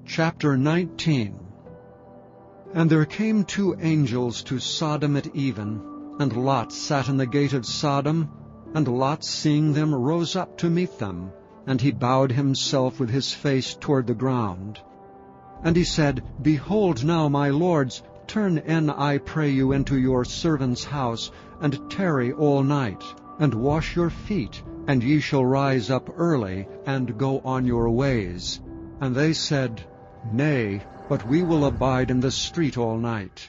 Chapter 19. And there came 2 angels to Sodom at even, and Lot sat in the gate of Sodom. And Lot, seeing them, rose up to meet them, and he bowed himself with his face toward the ground. And he said, Behold now, my lords, turn in, I pray you, into your servant's house, and tarry all night, and wash your feet, and ye shall rise up early, and go on your ways. And they said, Nay, but we will abide in the street all night.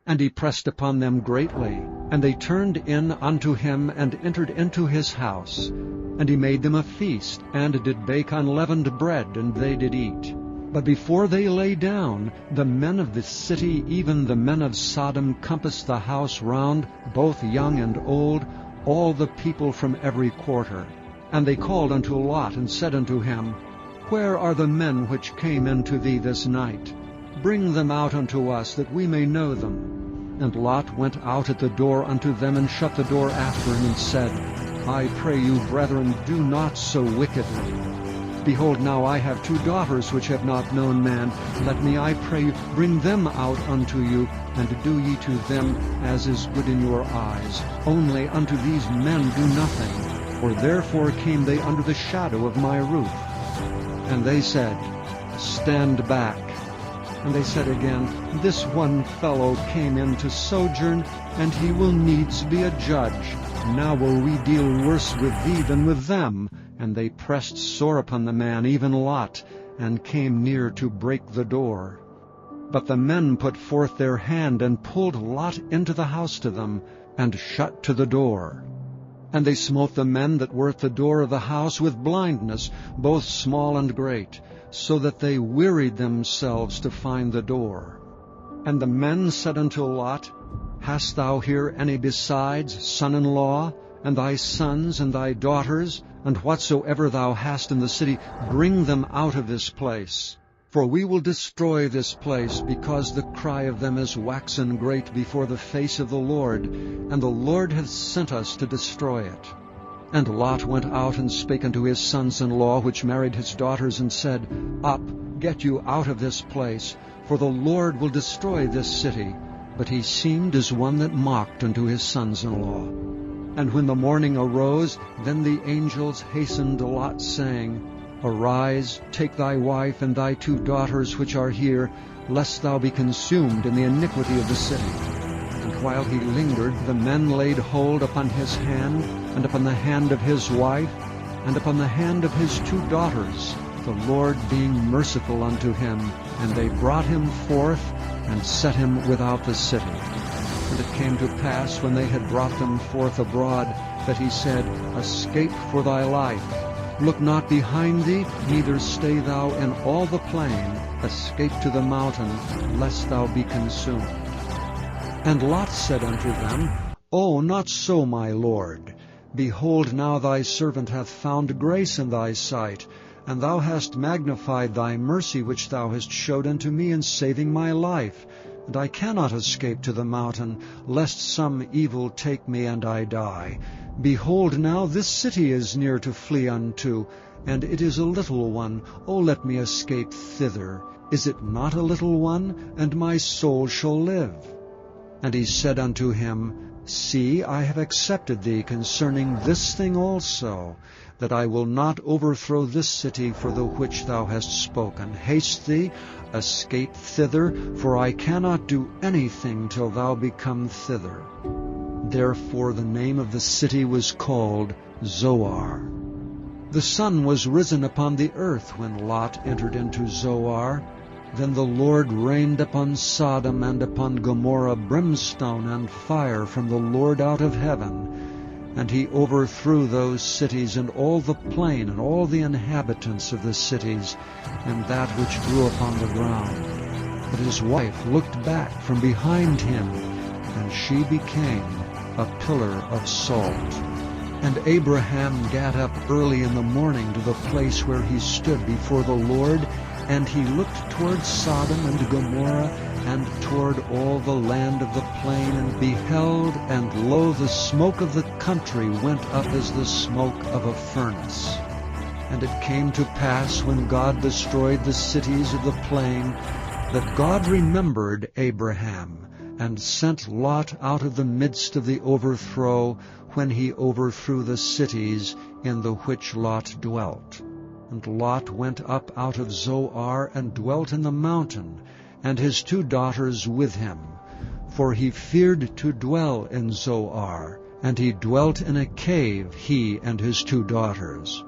And he pressed upon them greatly, and they turned in unto him, and entered into his house. And he made them a feast, and did bake unleavened bread, and they did eat. But before they lay down, the men of the city, even the men of Sodom, compassed the house round, both young and old, all the people from every quarter. And they called unto Lot, and said unto him, Where are the men which came into thee this night? Bring them out unto us, that we may know them. And Lot went out at the door unto them, and shut the door after him, and said, I pray you, brethren, do not so wickedly. Behold, now I have 2 daughters which have not known man. Let me, I pray you, bring them out unto you, and do ye to them as is good in your eyes. Only unto these men do nothing, for therefore came they under the shadow of my roof. And they said, Stand back. And they said again, This one fellow came in to sojourn, and he will needs be a judge. Now will we deal worse with thee than with them. And they pressed sore upon the man, even Lot, and came near to break the door. But the men put forth their hand, and pulled Lot into the house to them, and shut to the door. And they smote the men that were at the door of the house with blindness, both small and great, so that they wearied themselves to find the door. And the men said unto Lot, Hast thou here any besides, son-in-law, and thy sons and thy daughters, and whatsoever thou hast in the city, bring them out of this place. For we will destroy this place, because the cry of them is waxen great before the face of the Lord, and the Lord hath sent us to destroy it. And Lot went out and spake unto his sons-in-law, which married his daughters, and said, Up, get you out of this place, for the Lord will destroy this city. But he seemed as one that mocked unto his sons-in-law. And when the morning arose, then the angels hastened Lot, saying, Arise, take thy wife and thy 2 daughters which are here, lest thou be consumed in the iniquity of the city. And while he lingered, the men laid hold upon his hand, and upon the hand of his wife, and upon the hand of his 2 daughters, the Lord being merciful unto him. And they brought him forth, and set him without the city. And it came to pass, when they had brought them forth abroad, that he said, Escape for thy life. Look not behind thee, neither stay thou in all the plain. Escape to the mountain, lest thou be consumed. And Lot said unto them, O, not so, my lord. Behold, now thy servant hath found grace in thy sight, and thou hast magnified thy mercy which thou hast showed unto me in saving my life. And I cannot escape to the mountain, lest some evil take me and I die. Behold, now this city is near to flee unto, and it is a little one. O let me escape thither. Is it not a little one? And my soul shall live. And he said unto him, See, I have accepted thee concerning this thing also, that I will not overthrow this city for the which thou hast spoken. Haste thee, escape thither, for I cannot do anything till thou become thither. Therefore the name of the city was called Zoar. The sun was risen upon the earth when Lot entered into Zoar. Then the Lord rained upon Sodom and upon Gomorrah brimstone and fire from the Lord out of heaven. And he overthrew those cities, and all the plain, and all the inhabitants of the cities, and that which grew upon the ground. But his wife looked back from behind him, and she became a pillar of salt. And Abraham gat up early in the morning to the place where he stood before the Lord, and he looked toward Sodom and Gomorrah, and toward all the land of the plain, and beheld, and lo, the smoke of the country went up as the smoke of a furnace. And it came to pass, when God destroyed the cities of the plain, that God remembered Abraham, and sent Lot out of the midst of the overthrow, when he overthrew the cities in the which Lot dwelt. And Lot went up out of Zoar, and dwelt in the mountain, and his 2 daughters with him. For he feared to dwell in Zoar, and he dwelt in a cave, he and his 2 daughters.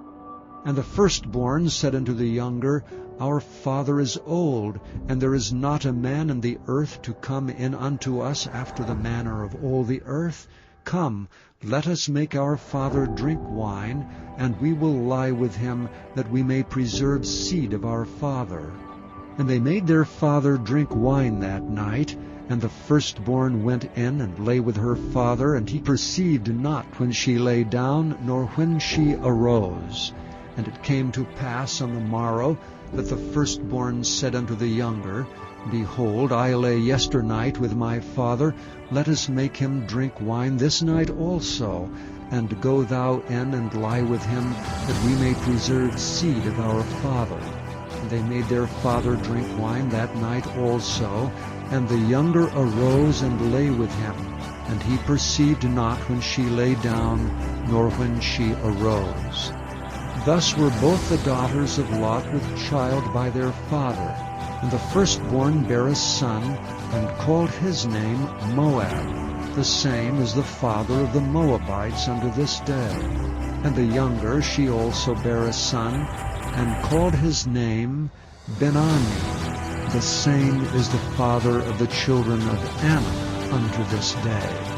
And the firstborn said unto the younger, Our father is old, and there is not a man in the earth to come in unto us after the manner of all the earth. Come, let us make our father drink wine, and we will lie with him, that we may preserve seed of our father. And they made their father drink wine that night. And the firstborn went in and lay with her father, and he perceived not when she lay down, nor when she arose. And it came to pass on the morrow, that the firstborn said unto the younger, Behold, I lay yesternight with my father. Let us make him drink wine this night also, and go thou in and lie with him, that we may preserve seed of our father. And they made their father drink wine that night also. And the younger arose and lay with him, and he perceived not when she lay down, nor when she arose. Thus were both the daughters of Lot with child by their father. And the firstborn bare a son, and called his name Moab. The same is the father of the Moabites unto this day. And the younger she also bare a son, and called his name Benoni. The same is the father of the children of Ammon unto this day.